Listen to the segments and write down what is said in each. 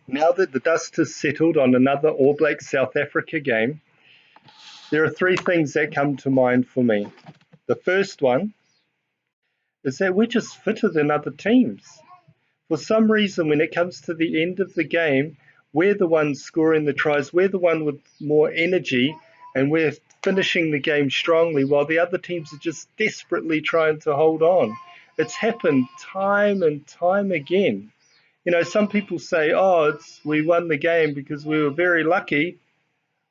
Now that the dust has settled on another All Blacks South Africa game, there are three things that come to mind for me. The first one is that we're just fitter than other teams. For some reason, when it comes to the end of the game, we're the ones scoring the tries, we're the one with more energy, and we're finishing the game strongly while the other teams are just desperately trying to hold on. It's happened time and time again. Some people say, "Oh, we won the game because we were very lucky."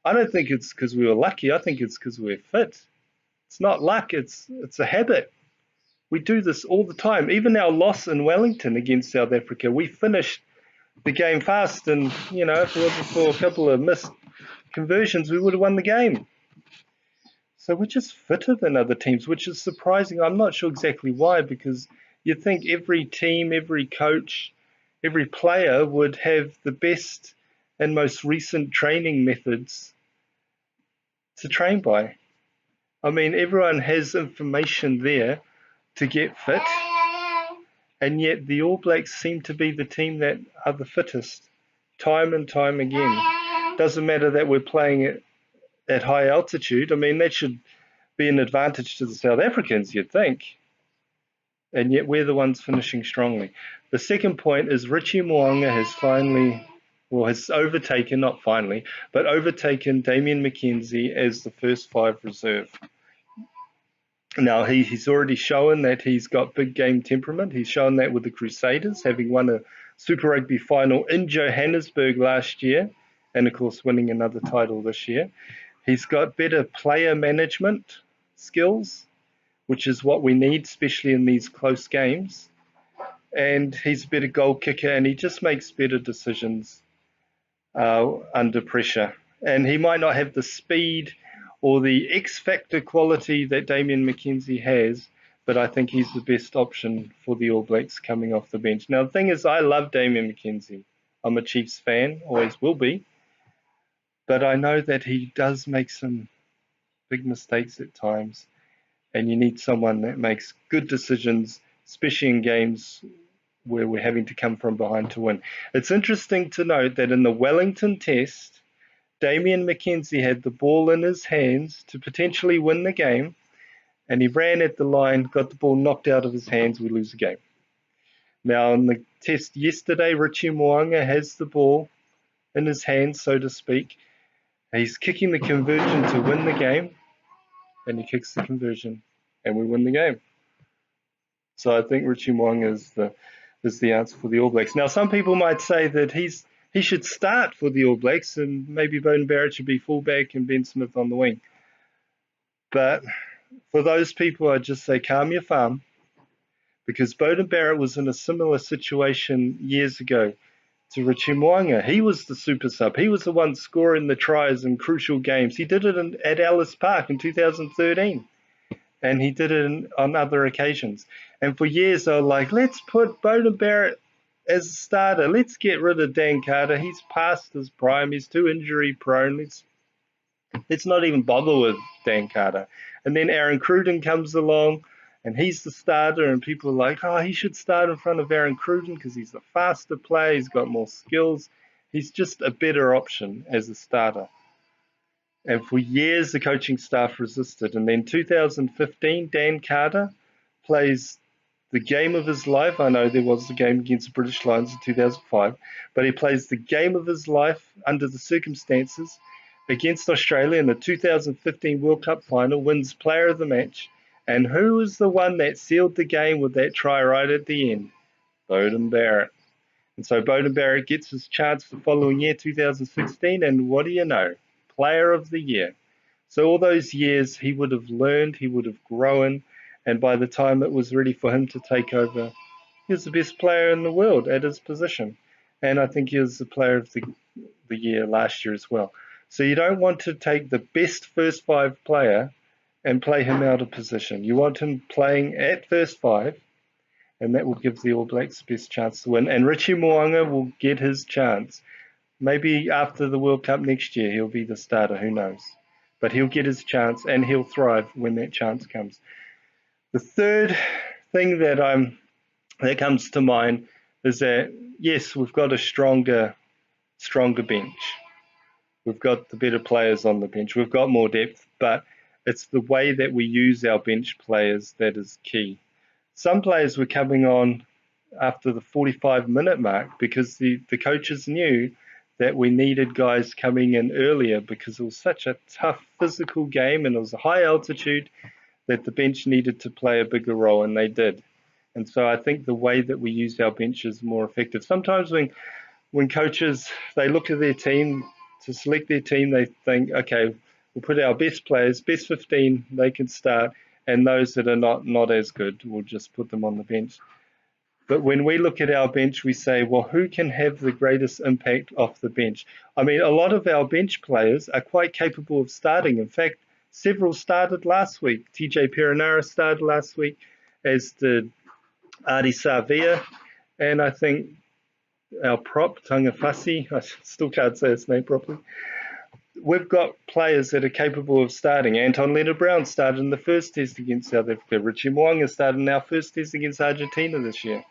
I don't think it's because we were lucky. I think it's because we're fit. It's not luck. It's a habit. We do this all the time. Even our loss in Wellington against South Africa, we finished the game fast, and if it wasn't for a couple of missed conversions, we would have won the game. So we're just fitter than other teams, which is surprising. I'm not sure exactly why, because you'd think every team, every coach, every player would have the best and most recent training methods to train by. I mean, everyone has information there to get fit, and yet the All Blacks seem to be the team that are the fittest time and time again. Doesn't matter that we're playing at high altitude. I mean, that should be an advantage to the South Africans, you'd think, and yet we're the ones finishing strongly. The second point is Richie Mo'unga has overtaken, not finally, but overtaken Damian McKenzie as the first five reserve. Now, he's already shown that he's got big game temperament. He's shown that with the Crusaders, having won a Super Rugby final in Johannesburg last year, and of course winning another title this year. He's got better player management skills, which is what we need, especially in these close games. And he's a better goal kicker, and he just makes better decisions under pressure. And he might not have the speed or the X factor quality that Damian McKenzie has, but I think he's the best option for the All Blacks coming off the bench. Now, the thing is, I love Damian McKenzie. I'm a Chiefs fan, always will be. But I know that he does make some big mistakes at times, and you need someone that makes good decisions, especially in games where we're having to come from behind to win. It's interesting to note that in the Wellington Test, Damian McKenzie had the ball in his hands to potentially win the game, and he ran at the line, got the ball knocked out of his hands, we lose the game. Now, in the test yesterday, Richie Mo'unga has the ball in his hands, so to speak. He's kicking the conversion to win the game, and he kicks the conversion, and we win the game. So I think Richie Mo'unga is the answer for the All Blacks. Now, some people might say that he should start for the All Blacks, and maybe Beauden Barrett should be fullback and Ben Smith on the wing. But for those people, I'd just say calm your farm, because Beauden Barrett was in a similar situation years ago to Richie Mo'unga. He was the super sub. He was the one scoring the tries in crucial games. He did it at Ellis Park in 2013, and he did it on other occasions. And for years, they were like, let's put Beauden Barrett as a starter. Let's get rid of Dan Carter. He's past his prime. He's too injury prone. Let's not even bother with Dan Carter. And then Aaron Cruden comes along, and he's the starter, and people are like, oh, he should start in front of Aaron Cruden because he's the faster player, he's got more skills. He's just a better option as a starter. And for years, the coaching staff resisted. And then 2015, Dan Carter plays the game of his life. I know there was the game against the British Lions in 2005, but he plays the game of his life under the circumstances against Australia in the 2015 World Cup final, wins player of the match. And who was the one that sealed the game with that try right at the end? Beauden Barrett. And so Beauden Barrett gets his chance the following year, 2016, and what do you know? Player of the year. So all those years he would have learned, he would have grown, and by the time it was ready for him to take over, he was the best player in the world at his position. And I think he was the player of the year last year as well. So you don't want to take the best first five player and play him out of position. You want him playing at first five, and that will give the All Blacks the best chance to win. And Richie Mo'unga will get his chance. Maybe after the World Cup next year, he'll be the starter, who knows. But he'll get his chance, and he'll thrive when that chance comes. The third thing that comes to mind is that, yes, we've got a stronger stronger bench. We've got the better players on the bench. We've got more depth, but it's the way that we use our bench players that is key. Some players were coming on after the 45-minute mark because the coaches knew that we needed guys coming in earlier because it was such a tough physical game and it was a high altitude that the bench needed to play a bigger role, and they did. And so I think the way that we use our bench is more effective. Sometimes when coaches, they look at their team, to select their team, they think, okay, we'll put our best players, best 15, they can start, and those that are not as good, we'll just put them on the bench. But when we look at our bench, we say, well, who can have the greatest impact off the bench? I mean, a lot of our bench players are quite capable of starting. In fact, several started last week. TJ Perenara started last week, as did Ardie Savea, and I think our prop, Tangawhasi, I still can't say his name properly. We've got players that are capable of starting. Anton Leonard-Brown started in the first test against South Africa. Richie Mo'unga started in our first test against Argentina this year.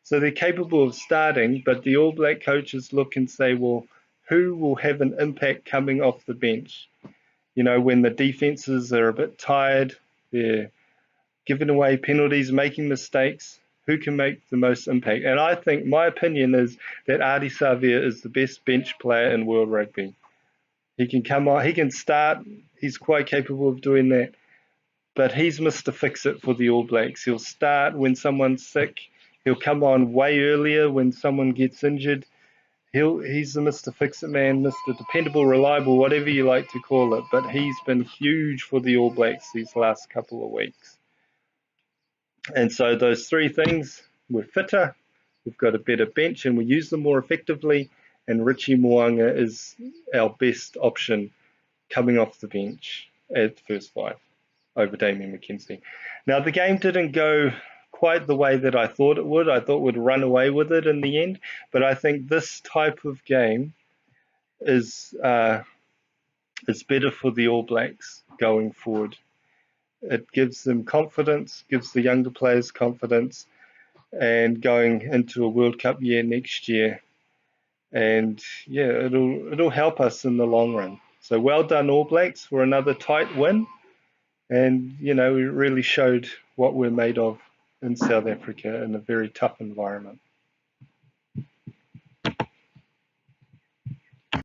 So they're capable of starting, but the All Black coaches look and say, well, who will have an impact coming off the bench? You know, when the defenses are a bit tired, they're giving away penalties, making mistakes, who can make the most impact? And I think my opinion is that Ardie Savea is the best bench player in world rugby. He can come on, he can start, he's quite capable of doing that, but he's Mr. Fix-It for the All Blacks. He'll start when someone's sick, he'll come on way earlier when someone gets injured. He's the Mr. Fix-It man, Mr. Dependable, Reliable, whatever you like to call it, but he's been huge for the All Blacks these last couple of weeks. And so those three things, we're fitter, we've got a better bench, and we use them more effectively, and Richie Mo'unga is our best option coming off the bench at first five over Damian McKenzie. Now, the game didn't go quite the way that I thought it would. I thought we'd run away with it in the end, but I think this type of game is better for the All Blacks going forward. It gives them confidence, gives the younger players confidence, and going into a World Cup year next year. And yeah, it'll help us in the long run. So well done, All Blacks, for another tight win. And you know, we really showed what we're made of in South Africa in a very tough environment.